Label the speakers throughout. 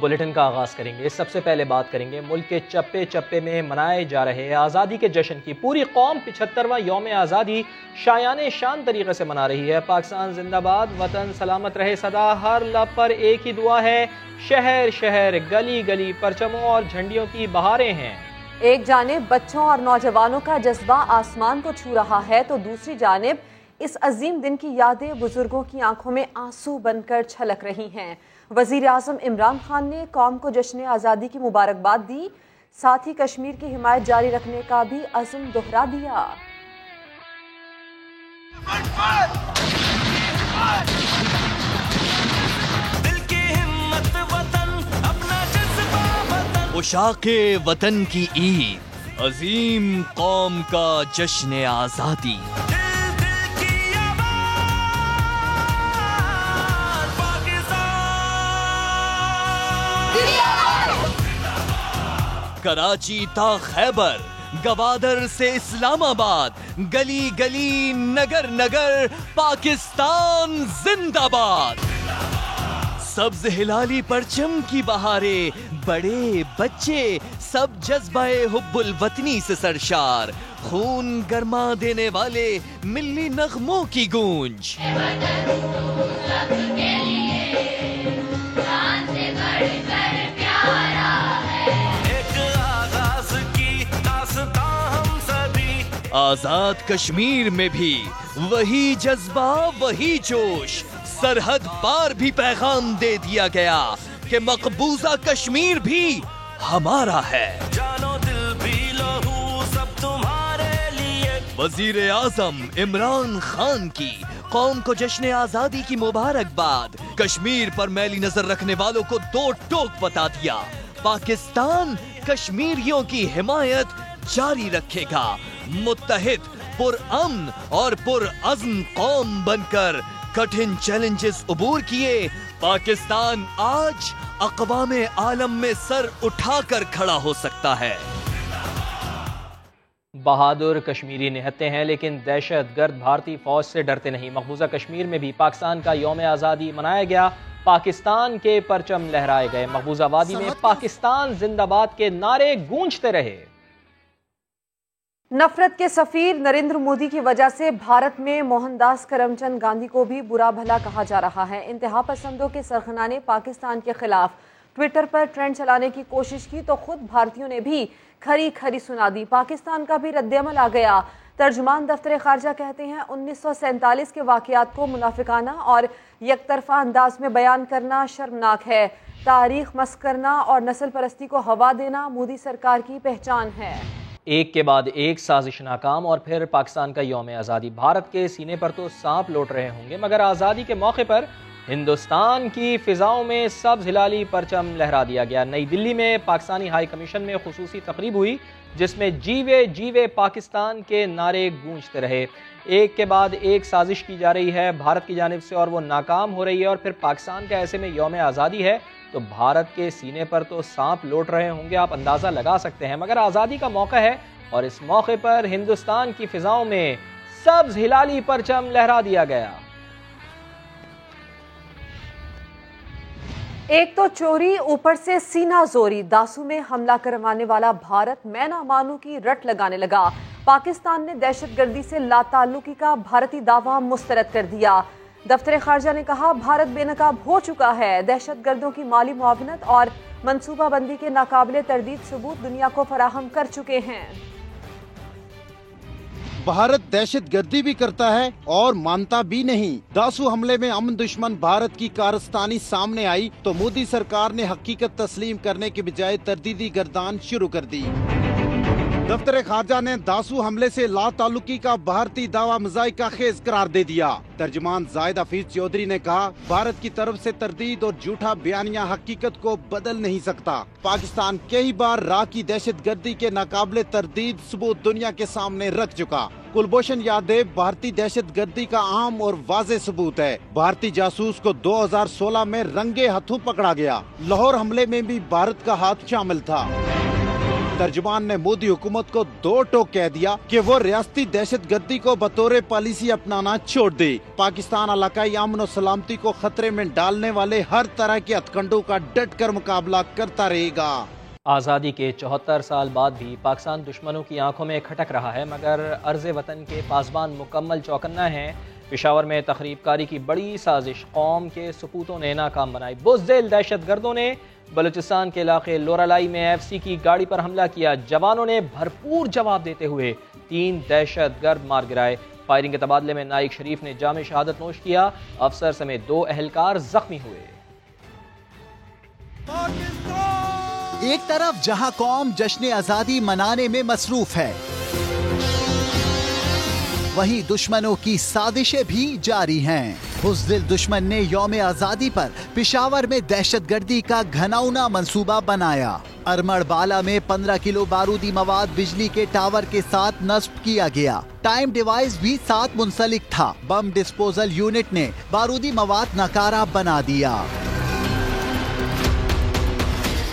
Speaker 1: Bulletin का आगाज करेंगे। सबसे पहले बात करेंगे मुल्क के चप्पे चप्पे में मनाए जा रहे आज़ादी के जश्न की। पूरी कौम 75वां यौम आज़ादी शायाने शान तरीके से मना रही है। पाकिस्तान जिंदाबाद, वतन सलामत रहे सदा, हर लब पर एक ही दुआ है। शहर शहर गली गली परचमों और झंडियों की बहारें हैं।
Speaker 2: एक जानिब बच्चों और नौजवानों का जज्बा आसमान को छू रहा है तो दूसरी जानिब इस अजीम दिन की यादें बुजुर्गों की आंखों में आंसू बनकर छलक रही हैं। वजीर आजम इमरान खान ने कौम को जश्न आज़ादी की मुबारकबाद दी, साथ ही कश्मीर की हिमायत जारी रखने का भी अज़्म दोहरा दिया।
Speaker 3: उशाके वतन की ईद, अजीम कौम का जश्न आज़ादी। कराची ता खैबर, गवादर से इस्लामाबाद, गली गली नगर नगर पाकिस्तान जिंदाबाद। सब्ज हिलाली परचम की बहारे, बड़े बच्चे सब जज्बाए हुब्बुल वतनी से सरशार। खून गरमा देने वाले मिल्ली नगमों की गूंज। आजाद कश्मीर में भी वही जज्बा, वही जोश। सरहद पार भी पैगाम दे दिया गया कि मकबूजा कश्मीर भी हमारा है। जानो दिल भी लहू सब तुम्हारे लिए। वजीर आजम इमरान खान की कौम को जश्न आजादी की मुबारकबाद। कश्मीर पर मैली नजर रखने वालों को दो टोक बता दिया। पाकिस्तान कश्मीरियों की हिमायत जारी रखेगा। मुत्तहिद, पुरअमन और पुरअज़्म कौम बनकर कठिन चैलेंजेस उबूर किए। पाकिस्तान आज अक़वामे आलम में सर उठाकर खड़ा हो सकता है।
Speaker 1: बहादुर कश्मीरी निहत्ते हैं लेकिन दहशतगर्द भारतीय फौज से डरते नहीं। मकबूजा कश्मीर में भी पाकिस्तान का यौम आज़ादी मनाया गया। पाकिस्तान के परचम लहराए गए। मकबूजा वादी में पाकिस्तान जिंदाबाद के नारे गूंजते रहे।
Speaker 2: नफरत के सफीर नरेंद्र मोदी की वजह से भारत में मोहनदास करमचंद गांधी को भी बुरा भला कहा जा रहा है। इंतहा पसंदों के सरगना ने पाकिस्तान के खिलाफ ट्विटर पर ट्रेंड चलाने की कोशिश की तो खुद भारतीयों ने भी खरी खरी सुना दी। पाकिस्तान का भी रद्देअमल आ गया। तर्जुमान दफ्तर खारजा कहते हैं 1947 के वाकयात को मुनाफिकाना और यकतरफा अंदाज में बयान करना शर्मनाक है। तारीख मस्ख करना और नस्ल परस्ती को हवा देना मोदी सरकार की पहचान है।
Speaker 1: एक के बाद एक साजिश नाकाम और फिर पाकिस्तान का यौम आज़ादी। भारत के सीने पर तो सांप लौट रहे होंगे मगर आज़ादी के मौके पर हिंदुस्तान की फिजाओं में सब्ज हिलाली परचम लहरा दिया गया। नई दिल्ली में पाकिस्तानी हाई कमीशन में खुसूसी तकरीब हुई जिसमें जीवे जीवे पाकिस्तान के नारे गूंजते रहे। एक के बाद एक साजिश की जा रही है भारत की जानिब से और वो नाकाम हो रही है और फिर पाकिस्तान का ऐसे में यौम आज़ादी है तो भारत के सीने पर तो सांप लौट रहे होंगे, आप अंदाज़ा लगा सकते हैं। मगर आज़ादी का मौका है और इस मौके पर हिंदुस्तान की फिजाओं में सब्ज हिलाली परचम लहरा दिया गया।
Speaker 2: एक तो चोरी, ऊपर से सीना जोरी। दासू में हमला करवाने वाला भारत मैं ना मानू की रट लगाने लगा। पाकिस्तान ने दहशतगर्दी से लाताल्लुकी का भारतीय दावा मुस्तरद कर दिया। दफ्तर खारजा ने कहा भारत बेनकाब हो चुका है। दहशतगर्दों की माली मुआवनत और मनसूबाबंदी के नाकाबिले तरदीद सबूत दुनिया को फराहम कर चुके हैं।
Speaker 4: भारत दहशतगर्दी भी करता है और मानता भी नहीं। दासू हमले में अमन दुश्मन भारत की कारस्तानी सामने आई तो मोदी सरकार ने हकीकत तस्लीम करने के बजाय तरदीदी गर्दान शुरू कर दी। दफ्तर खारजा ने दासू हमले से लाताल्लुकी का भारतीय दावा मज़ाइका खेज करार दे दिया। तर्जुमान जाहिद हफीज चौधरी ने कहा भारत की तरफ से तरदीद और झूठा बयानिया हकीकत को बदल नहीं सकता। पाकिस्तान कई बार राह की दहशतगर्दी के नाकाबिले तरदीद सबूत दुनिया के सामने रख चुका। कुलभूषण यादव भारतीय दहशतगर्दी का आम और वाज़ेह सबूत है। भारतीय जासूस को 2016 में रंगे हाथों पकड़ा गया। लाहौर हमले में भी भारत का हाथ शामिल था। तर्जुमान ने मोदी हुकूमत को दो टोक कह दिया कि वो रियासती दहशतगर्दी को बतौर पॉलिसी अपनाना छोड़ दे। पाकिस्तान इलाकाई अमन और सलामती को खतरे में डालने वाले हर तरह के हथकंडों का डट कर मुकाबला करता रहेगा।
Speaker 1: आज़ादी के 74 साल बाद भी पाकिस्तान दुश्मनों की आंखों में खटक रहा है, मगर अर्ज़ वतन के पासबान मुकम्मल चौकन्ना हैं। पेशावर में तखरीबकारी की बड़ी साजिश कौम के सपूतों ने नाकाम बनाई। बुज़दिल दहशतगर्दों ने बलूचिस्तान के इलाके लोरालाई में FC की गाड़ी पर हमला किया। जवानों ने भरपूर जवाब देते हुए 3 दहशतगर्द मार गिराए। फायरिंग के तबादले में नाइक शरीफ ने जाम शहादत नोश किया। अफसर समेत 2 अहलकार जख्मी हुए।
Speaker 5: एक तरफ जहां कौम जश्न आजादी मनाने में मसरूफ है, वहीं दुश्मनों की साजिशें भी जारी हैं। बुज़दिल दुश्मन ने यौम आजादी पर पेशावर में दहशतगर्दी का घनौना मंसूबा बनाया। अरमड़ बाला में 15 किलो बारूदी मवाद बिजली के टावर के साथ नस्ब किया गया। टाइम डिवाइस भी साथ मुंसलिक था। बम डिस्पोजल यूनिट ने बारूदी मवाद नकारा बना दिया।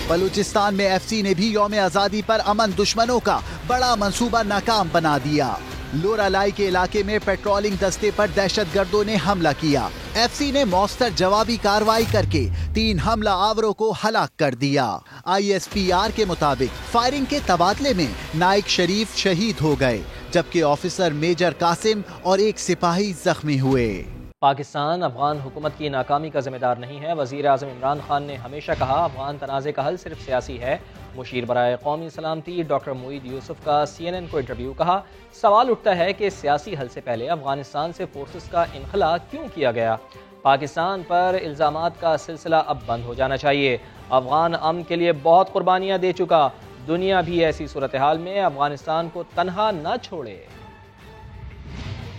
Speaker 5: बलूचिस्तान में FC ने भी यौम आजादी पर अमन दुश्मनों का बड़ा मंसूबा नाकाम बना दिया। लोरालाई के इलाके में पेट्रोलिंग दस्ते पर दहशतगर्दों ने हमला किया। FC ने मौस्तर जवाबी कार्रवाई करके 3 हमला आवरों को हलाक कर दिया। ISPR के मुताबिक फायरिंग के तबादले में नाइक शरीफ शहीद हो गए, जबकि ऑफिसर मेजर कासिम और एक सिपाही जख्मी हुए।
Speaker 1: पाकिस्तान अफगान हुकूमत की नाकामी का जिम्मेदार नहीं है। वज़ीर आज़म इमरान खान ने हमेशा कहा अफगान तनाज़े का हल सिर्फ सियासी है। मुशीर बराए कौमी सलामती डॉक्टर मोईद यूसुफ का CNN को इंटरव्यू। कहा सवाल उठता है कि सियासी हल से पहले अफगानिस्तान से फोर्सेस का इनखला क्यों किया गया। पाकिस्तान पर इल्ज़ामात का सिलसिला अब बंद हो जाना चाहिए। अफगान अमन के लिए बहुत कुर्बानियाँ दे चुका। दुनिया भी ऐसी सूरत हाल में अफगानिस्तान को तनहा न छोड़े।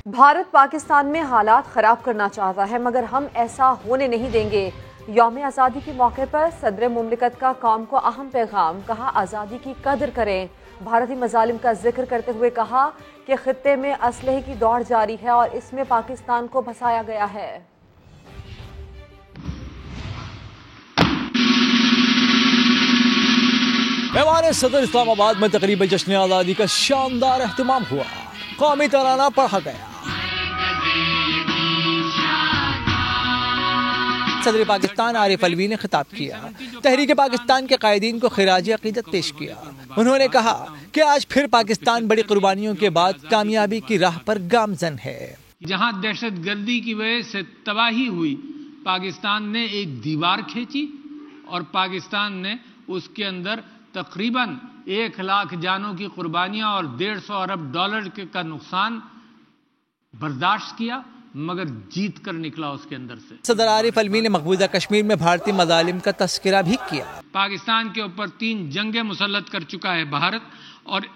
Speaker 2: भारत पाकिस्तान में हालात खराब करना चाहता है, मगर हम ऐसा होने नहीं देंगे। यौम आज़ादी के मौके पर सदर मुमलिकत का कौम को अहम पैगाम। कहा आज़ादी की कदर करें। भारतीय मजालिम का जिक्र करते हुए कहा कि खित्ते में असलहे की दौड़ जारी है और इसमें पाकिस्तान को फंसाया गया है।
Speaker 6: ऐवान सदर इस्लामाबाद में तकरीबन जश्न आज़ादी का शानदार एहतमाम हुआ। कौमी तराना पढ़ा गया। सदर पाकिस्तान आरिफ अलवी ने खिताब किया। तहरीक पाकिस्तान के कायदीन को खिराज अकीदत पेश किया। उन्होंने कहा कि आज फिर पाकिस्तान बड़ी कुर्बानियों के बाद कामयाबी की राह पर गामजन है।
Speaker 7: जहां दहशतगर्दी की वजह से तबाही हुई, पाकिस्तान ने एक दीवार खींची और पाकिस्तान ने उसके अंदर तकरीबन 1 लाख जानों की कुर्बानियां और $150 अरब का नुकसान बर्दाश्त किया, मगर जीत कर निकला उसके अंदर से। सदर
Speaker 6: आरिफ अलवी ने मकबूजा कश्मीर में भारतीय मजालिम का तस्करा भी किया।
Speaker 7: पाकिस्तान के ऊपर 3 जंगें मुसल्लत कर चुका है भारत, और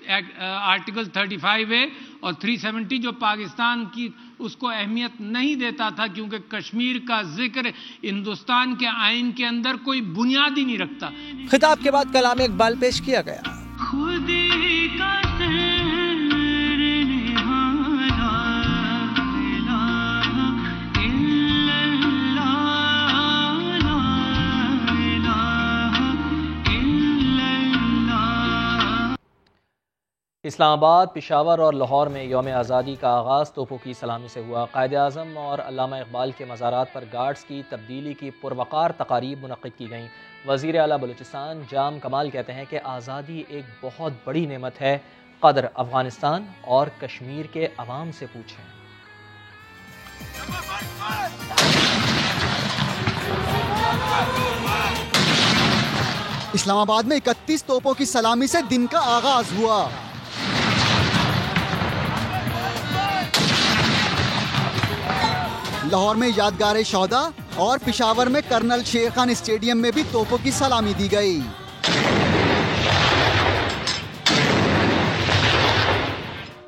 Speaker 7: आर्टिकल 35A और 370 जो पाकिस्तान की उसको अहमियत नहीं देता था, क्योंकि कश्मीर का जिक्र हिंदुस्तान के आइन के अंदर कोई बुनियाद ही नहीं रखता।
Speaker 6: खिताब के बाद कलाम इकबाल पेश किया गया।
Speaker 1: इस्लामाबाद, पेशावर और लाहौर में यौम आज़ादी का आगाज़ तोपों की सलामी से हुआ। कायद-ए-आज़म और अल्लामा इकबाल के मज़ारात पर गार्ड्स की तब्दीली की पुरवकार तकारीब मुनक़्क़िद की गईं। वज़ीर आला बलूचिस्तान जाम कमाल कहते हैं कि आज़ादी एक बहुत बड़ी नेमत है। क़द्र अफ़गानिस्तान और कश्मीर के अवाम से पूछें।
Speaker 5: इस्लामाबाद में 31 तोपों की सलामी से दिन का आगाज हुआ। लाहौर में यादगार शौदा और पेशावर में कर्नल शेर खान स्टेडियम में भी तोपों की सलामी दी गई।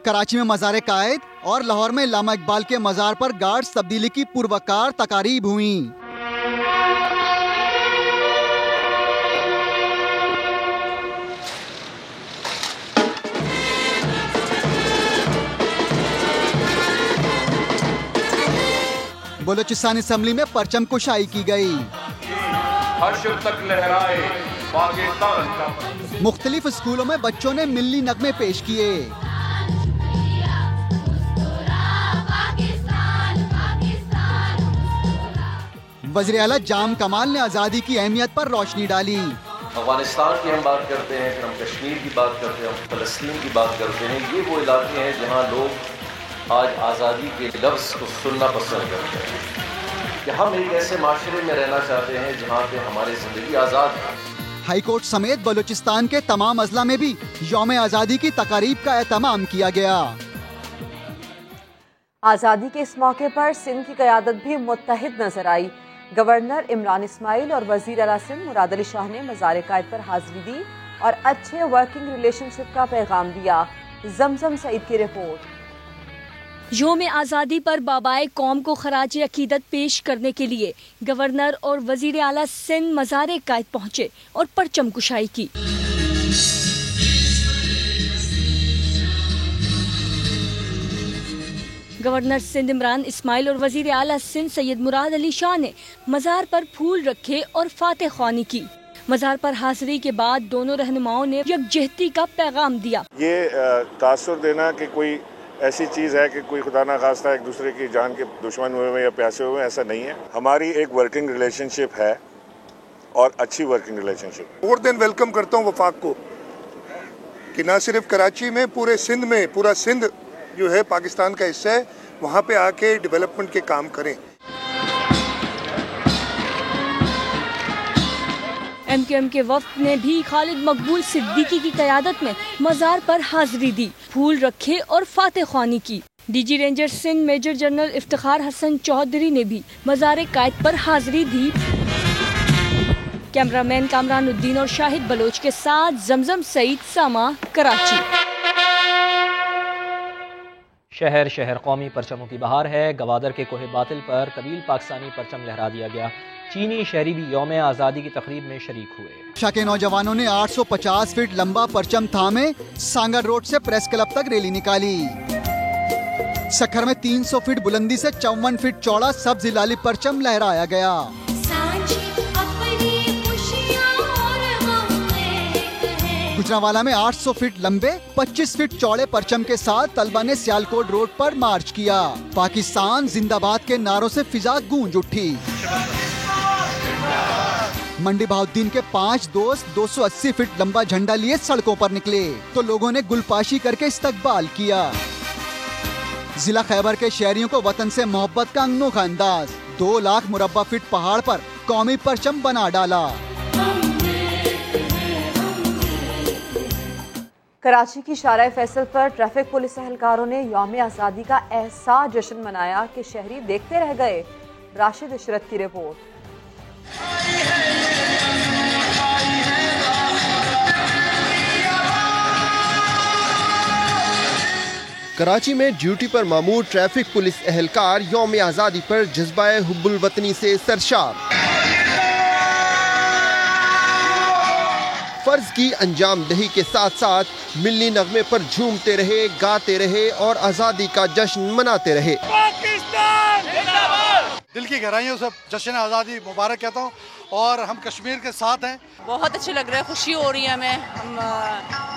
Speaker 5: कराची में मज़ार कायद और लाहौर में अल्लामा इकबाल के मज़ार पर गार्ड्स तब्दीली की पुरवकार तकारीब हुई। बलूचिस्तान असेंबली में परचम कुशाई की गई।
Speaker 8: हर्ष तक लहराए
Speaker 5: मुख्तलिफ स्कूलों में बच्चों ने मिल्ली नगमे पेश किए। वज़ीर आला जाम कमाल ने आज़ादी की अहमियत पर रोशनी डाली।
Speaker 8: अफगानिस्तान की हम बात करते हैं, फिर हम कश्मीर की बात करते हैं, हम फ़लस्तीन की बात करते हैं। ये वो इलाके हैं जहाँ लोग आज आज़ादी के लफ्ज़ को सुनना पसंद करते हैं कि हम एक ऐसे माशरे में रहना चाहते हैं जहाँ पे हमारी ज़िंदगी आज़ाद है।
Speaker 5: हाई कोर्ट समेत बलूचिस्तान के तमाम अजला में भी यौम आज़ादी की तकारीब का एहतमाम किया गया।
Speaker 2: आज़ादी के इस मौके पर सिंध की क़यादत भी मुत्तहिद नजर आई। गवर्नर इमरान इस्माइल और वज़ीर आला सिंध मुराद अली शाह ने मज़ार कायद पर हाजिरी दी और अच्छे वर्किंग रिलेशनशिप का पैगाम दिया। जमजम सईद की रिपोर्ट।
Speaker 9: यौम आज़ादी पर बाबाए कौम को खराज अकीदत पेश करने के लिए गवर्नर और वज़ीर आला सिंध मज़ार कायद पहुँचे और परचम कुशाई की। गवर्नर सिंध इमरान इस्माइल और वज़ीर आला सिंध सैयद मुराद अली शाह ने मज़ार पर फूल रखे और फातह ख्वानी की। मज़ार पर हाजिरी के बाद दोनों रहनुमाओं ने यकजहती का पैगाम दिया।
Speaker 10: ये तासुर देना कि कोई ऐसी चीज़ है कि कोई खुदा ना खास्ता एक दूसरे की जान के दुश्मन हुए या प्यासे हुए, ऐसा नहीं है। हमारी एक वर्किंग रिलेशनशिप है और अच्छी working relationship.
Speaker 11: More than welcome करता हूँ वफाक को कि ना सिर्फ कराची में, पूरे सिंध में, पूरा सिंध जो है पाकिस्तान का हिस्सा है, वहाँ पे आके डेवलपमेंट के काम करें।
Speaker 9: MQM के वफ्द ने भी खालिद मकबूल सिद्दीकी की क़यादत में मज़ार पर हाजिरी दी, फूल रखे और फातह ख्वानी की। DG ranger Sindh major general Iftikhar Hasan Chaudhry ने भी मज़ार कायद पर हाजिरी दी। कैमरामैन कामरानुद्दीन और शाहिद बलोच के साथ जमजम सईद, सामा, कराची।
Speaker 1: शहर शहर कौमी परचमों की बहार है। गवादर के कोहे बातिल पर तवील पाकिस्तानी परचम लहरा दिया गया। चीनी शहरी भी यौम आज़ादी की तकरीब में शरीक हुए।
Speaker 5: शाह के नौजवानों ने 850 फीट लंबा परचम थामे सांगर रोड से प्रेस क्लब तक रैली निकाली। सखर में 300 फीट बुलंदी से 54 फीट चौड़ा सब्ज हिलाली परचम लहराया गया। गुजरांवाला में 800 फीट लंबे 25 फीट चौड़े परचम के साथ तलबा ने सियालकोट रोड पर मार्च किया। पाकिस्तान जिंदाबाद के नारों से फिजा गूंज उठी। मंडी बहाउद्दीन के 5 दोस्त 280 फीट लंबा झंडा लिए सड़कों पर निकले तो लोगों ने गुलपाशी करके इस्तकबाल किया। जिला खैबर के शहरियों को वतन से मोहब्बत का अनोखा अंदाज। 2 लाख मुरब्बा फीट पहाड़ पर कौमी परचम बना डाला।
Speaker 2: कराची की शारा फैसल पर ट्रैफिक पुलिस एहलकारों ने यौम आज़ादी का ऐसा जश्न मनाया कि शहरी देखते रह गए। राशिद इशरत की रिपोर्ट।
Speaker 12: कराची में ड्यूटी पर मामूर ट्रैफिक पुलिस एहलकार यौम आज़ादी पर जज्बाए हुब्बुल वतनी से सरशार। फर्ज की अंजाम दही के साथ साथ मिल्ली नगमे पर झूमते रहे, गाते रहे और आज़ादी का जश्न मनाते रहे।
Speaker 13: पाकिस्तान जिंदाबाद। दिल की गहराइयों से जश्न आज़ादी मुबारक कहता हूँ और हम कश्मीर के साथ हैं। बहुत अच्छे लग रहा है, खुशी हो रही है हमें। हम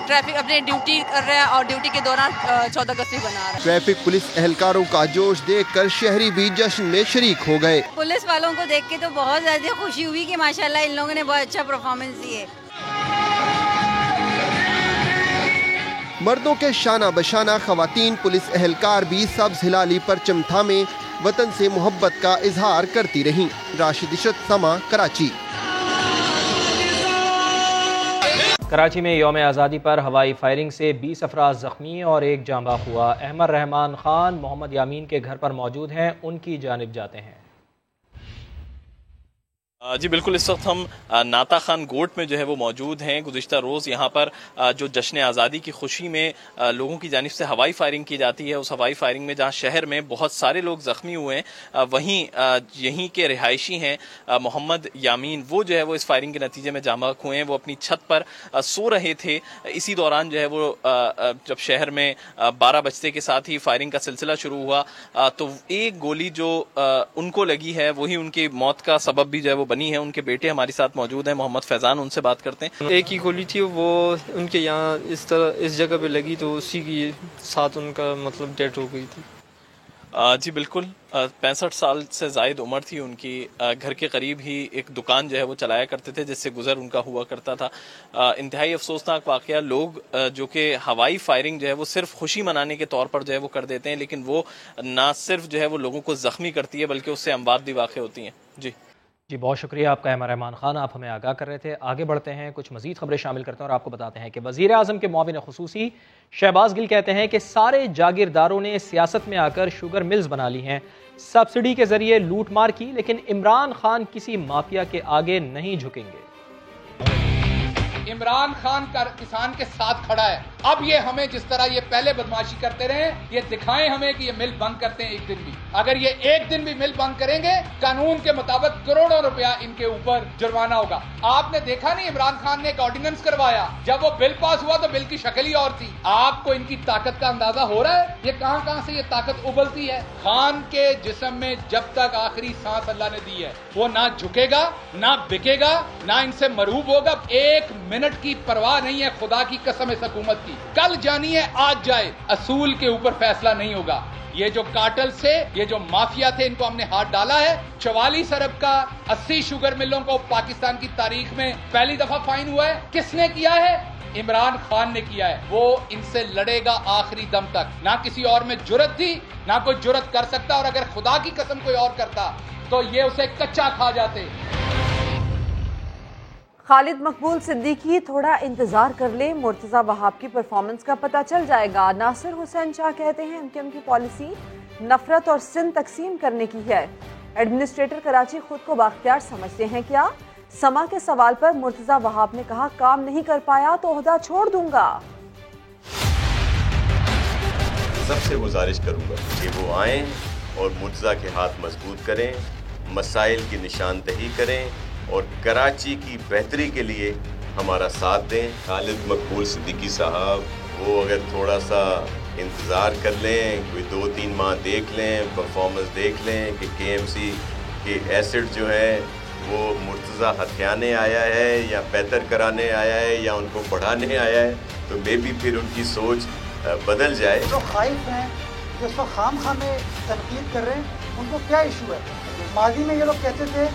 Speaker 13: ट्रैफिक अपने ड्यूटी कर रहे हैं और ड्यूटी के दौरान 14 अगस्त भी बना रहे हैं।
Speaker 12: ट्रैफिक पुलिस एहलकारों का जोश देखकर शहरी भी जश्न में शरीक हो गए।
Speaker 14: पुलिस वालों को देख के तो बहुत ज्यादा खुशी हुई कि माशाल्लाह इन लोगों ने बहुत अच्छा परफॉर्मेंस दिए।
Speaker 12: मर्दों के शाना बशाना खवातीन पुलिस एहलकार भी सब्ज हिलाली परचम थामे वतन से मोहब्बत का इजहार करती रहीं। राशिद इशरत, समा, कराची।
Speaker 1: कराची में यौम आज़ादी पर हवाई फायरिंग से 20 अफराद जख्मी और 1 जांबाक हुआ। अहमद रहमान खान मोहम्मद यामीन के घर पर मौजूद हैं, उनकी जानिब जाते हैं।
Speaker 15: जी बिल्कुल, इस वक्त हम नाता खान गोट में जो है वो मौजूद हैं। गुज़िश्ता रोज़ यहाँ पर जो जश्न आज़ादी की खुशी में लोगों की जानिब से हवाई फायरिंग की जाती है, उस हवाई फायरिंग में जहाँ शहर में बहुत सारे लोग ज़ख्मी हुए हैं, वहीं यहीं के रिहायशी हैं मोहम्मद यामीन, वो जो है वो इस फायरिंग के नतीजे में जांबाक हुए हैं। वो अपनी छत पर सो रहे थे। इसी दौरान जो है वो जब शहर में 12 बजते के साथ ही फायरिंग का सिलसिला शुरू हुआ तो एक गोली जो उनको लगी है वही उनकी मौत का सबब भी जो है वो बनी है, उनके बेटे हमारे साथ मौजूद हैं, मोहम्मद फैजान, उनसे बात करते हैं।
Speaker 16: एक ही गोली थी, वो उनके यहाँ इस जगह पे लगी तो उसी की साथ उनका मतलब डेथ हो गई थी।
Speaker 15: जी बिल्कुल, 65 साल से ज़ायद उम्र थी उनकी। घर के करीब ही एक दुकान जो है वो चलाया करते थे, जिससे गुजर उनका हुआ करता था। इंतहाई अफसोसनाक वाक़या। लोग जो कि हवाई फायरिंग जो है वो सिर्फ खुशी मनाने के तौर पर जो है वो कर देते हैं, लेकिन वो ना सिर्फ जो है वो लोगों को ज़ख्मी करती है बल्कि उससे अमवात भी वाक़ होती हैं। जी
Speaker 1: बहुत शुक्रिया आपका एम रहमान खान, आप हमें आगाह कर रहे थे। आगे बढ़ते हैं, कुछ मजीद खबरें शामिल करते हैं और आपको बताते हैं कि वज़ीर आज़म के मुआविन खुसूसी शहबाज गिल कहते हैं कि सारे जागीरदारों ने सियासत में आकर शुगर मिल्स बना ली हैं, सब्सिडी के जरिए लूट मार की, लेकिन इमरान खान किसी माफिया के आगे नहीं झुकेंगे।
Speaker 17: इमरान खान का किसान के साथ खड़ा है। अब ये हमें जिस तरह ये पहले बदमाशी करते रहे, ये दिखाएं हमें कि ये मिल बंद करते हैं एक दिन भी। अगर ये एक दिन भी मिल बंद करेंगे, कानून के मुताबिक करोड़ों रुपया इनके ऊपर जुर्माना होगा। आपने देखा नहीं, इमरान खान ने एक ऑर्डिनेंस करवाया, जब वो बिल पास हुआ तो बिल की शक्ल ही और थी। आपको इनकी ताकत का अंदाजा हो रहा है, ये कहां से ये ताकत उबलती है। खान के जिस्म में जब तक आखिरी सांस अल्लाह ने दी है, वो ना झुकेगा, ना बिकेगा, ना इनसे मरूब होगा। एक मिनट की परवाह नहीं है, खुदा की कसम इस हुकूमत की। कल जानी है, आज जाए, असूल के ऊपर फैसला नहीं होगा। ये जो कार्टेल से, ये जो माफिया थे, इनको हमने हाथ डाला है। 44 अरब का 80 शुगर मिलों को पाकिस्तान की तारीख में पहली दफा फाइन हुआ है। किसने किया है? इमरान खान ने किया है। वो इनसे लड़ेगा आखिरी दम तक। ना किसी और में जुर्रत थी, ना कोई जुर्रत कर सकता, और अगर खुदा की कसम कोई और करता तो ये उसे कच्चा खा जाते।
Speaker 2: खालिद मकबूल सिद्दीकी, थोड़ा इंतजार कर ले, मुर्तज़ा वहाब की परफॉर्मेंस का पता चल जाएगा। नासिर हुसैन शाह कहते हैं एमकेएम की पॉलिसी नफरत और सिंध तकसीम करने की है। एडमिनिस्ट्रेटर कराची खुद को बाख्तियार समझते हैं क्या? समा के सवाल पर मुर्तज़ा वहाब ने कहा, काम नहीं कर पाया तो ओहदा छोड़ दूंगा।
Speaker 18: सबसे गुजारिश करूंगा कि वो आएं और मुर्तज़ा के हाथ मजबूत करें, मसाइल की निशानदही करें और कराची की बेहतरी के लिए हमारा साथ दें। खालिद मकबूल सिद्दीकी साहब, वो अगर थोड़ा सा इंतज़ार कर लें, कोई 2-3 माह देख लें, परफॉर्मेंस देख लें कि केएमसी के एसेट जो है वो मुर्तज़ा हथियाने आया है या बेहतर कराने आया है या उनको बढ़ाने आया है, तो मे भी फिर उनकी सोच बदल जाए।
Speaker 19: जो खाइफ हैं, जो इसको खाम खाम में तनकीद कर रहे हैं, उनको क्या इशू है? माजी में ये लोग कहते थे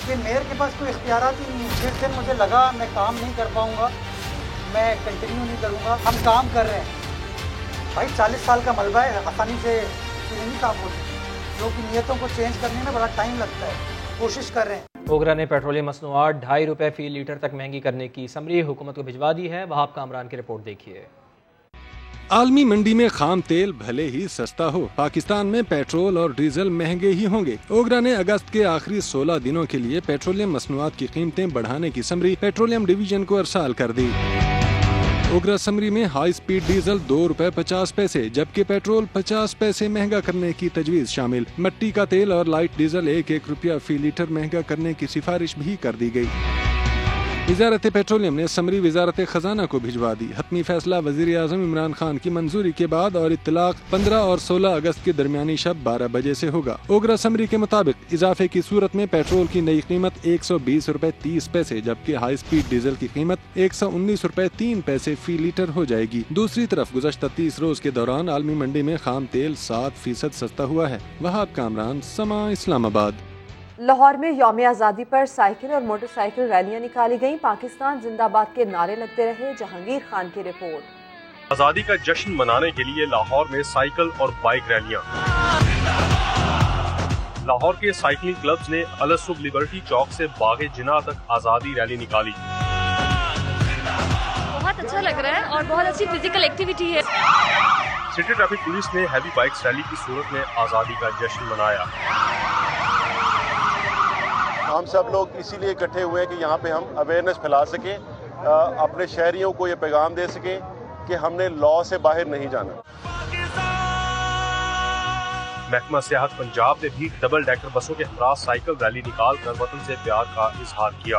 Speaker 19: कि मेयर के पास कोई इख्तियारात ही नहीं है। जिस दिन मुझे लगा मैं काम नहीं कर पाऊंगा, मैं कंटिन्यू नहीं करूंगा। हम काम कर रहे हैं भाई, 40 साल का मलबा है, आसानी से नहीं काम होती। लोगों की नीयतों को चेंज करने में बड़ा टाइम लगता है, कोशिश कर रहे हैं।
Speaker 1: ओगरा ने पेट्रोलियम मसनूआत 2.5 रुपये फी लीटर तक महंगी करने की समरी हुकूमत को भिजवा दी है। वहाब कामरान की रिपोर्ट देखिए।
Speaker 20: आलमी मंडी में खाम तेल भले ही सस्ता हो, पाकिस्तान में पेट्रोल और डीजल महंगे ही होंगे। ओगरा ने अगस्त के आखिरी 16 दिनों के लिए पेट्रोलियम मसनूआत की कीमतें बढ़ाने की समरी पेट्रोलियम डिवीजन को अरसाल कर दी। ओगरा समरी में हाई स्पीड डीजल 2 रुपए 50 पैसे, जबकि पेट्रोल 50 पैसे महंगा करने की तजवीज शामिल। मट्टी का तेल और लाइट डीजल 1-1 रुपया फी लीटर महंगा करने की सिफारिश भी कर दी गई। वजारत पेट्रोलियम ने समरी वजारत खजाना को भिजवा दी। हतमी फैसला वजीर आजम इमरान खान की मंजूरी के बाद और इत्तलाक 15 और 16 अगस्त की दरमियानी शब 12 बजे से होगा। ओगरा समरी के मुताबिक इजाफे की सूरत में पेट्रोल की नई कीमत 120 रुपए 30 पैसे, जबकि हाई स्पीड डीजल की कीमत 119 रुपए 3 पैसे फी लीटर हो जाएगी। दूसरी तरफ गुज़श्ता 30 रोज के दौरान आलमी मंडी में खाम तेल 7% सस्ता हुआ है। वहाब कामरान, समा, इस्लामाबाद।
Speaker 2: लाहौर में यौम आज़ादी पर साइकिल और मोटरसाइकिल रैलियां निकाली गईं। पाकिस्तान जिंदाबाद के नारे लगते रहे। जहांगीर खान की रिपोर्ट।
Speaker 21: आज़ादी का जश्न मनाने के लिए लाहौर में साइकिल और बाइक रैलियां। लाहौर के साइकिलिंग क्लब्स ने अलसुब लिबर्टी चौक से बागे जिना तक आज़ादी रैली निकाली।
Speaker 9: बहुत अच्छा लग रहा है और बहुत अच्छी फिजिकल एक्टिविटी है।
Speaker 21: सिटी ट्रैफिक पुलिस ने हैवी बाइक्स रैली की सूरत में आज़ादी का जश्न मनाया।
Speaker 10: हम सब लोग इसीलिए इकट्ठे हुए हैं कि यहाँ पे हम अवेयरनेस फैला सकें, अपने शहरियों को ये पैगाम दे सकें कि हमने लॉ से बाहर नहीं जाना।
Speaker 21: महकमा सियाहत पंजाब ने भी डबल डेकर बसों के हमरा साइकिल रैली निकाल कर वतन से प्यार का इजहार किया।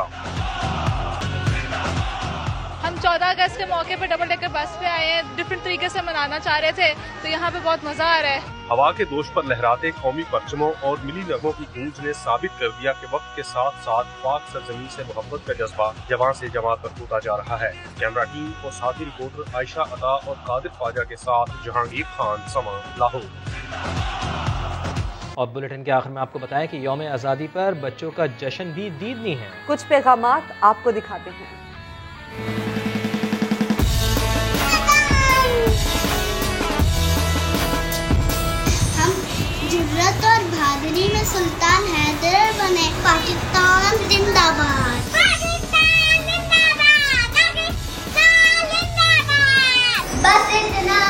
Speaker 22: हम
Speaker 3: 14 अगस्त के मौके पर डबल डेकर बस पे आए हैं, डिफरेंट तरीके से मनाना चाह रहे थे, तो यहाँ पे बहुत मजा आ रहा है।
Speaker 21: हवा के दोष पर लहराते कौमी परचमों और मिली नगमों की गूंज ने साबित कर दिया कि वक्त के साथ साथ पाक सरजमीन से मोहब्बत का जज्बा जवां से जवां तक होता जा रहा है। कैमरा टीम और साथी रिपोर्टर आयशा अता और कादिर ख्वाजा के साथ जहांगीर खान, समा, लाहौर।
Speaker 1: और बुलेटिन के आखिर में आपको बताएं कि यौम आज़ादी पर बच्चों का जश्न भी दीदनी है।
Speaker 2: कुछ पैगामात आपको दिखाते हैं।
Speaker 22: हम जुर्रत और बहादुरी में सुल्तान हैदर बने। पाकिस्तान जिंदाबाद। बस इतना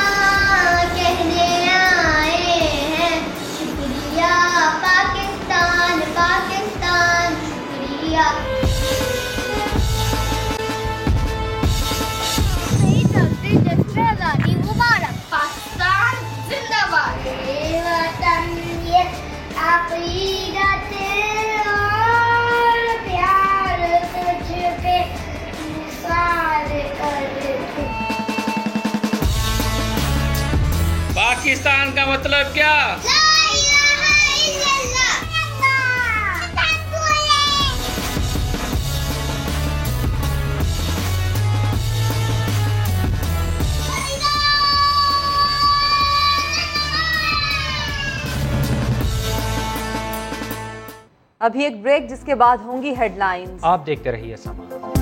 Speaker 22: कहने आए हैं, शुक्रिया पाकिस्तान, पाकिस्तान शुक्रिया। जश्न आज़ादी मुबारक। पाकिस्तान जिंदाबाद। वतन ये अक़ीदत और प्यार तुझ पे निसार करते।
Speaker 7: पाकिस्तान का मतलब क्या?
Speaker 2: अभी एक ब्रेक, जिसके बाद होंगी हेडलाइंस।
Speaker 1: आप देखते रहिए समा।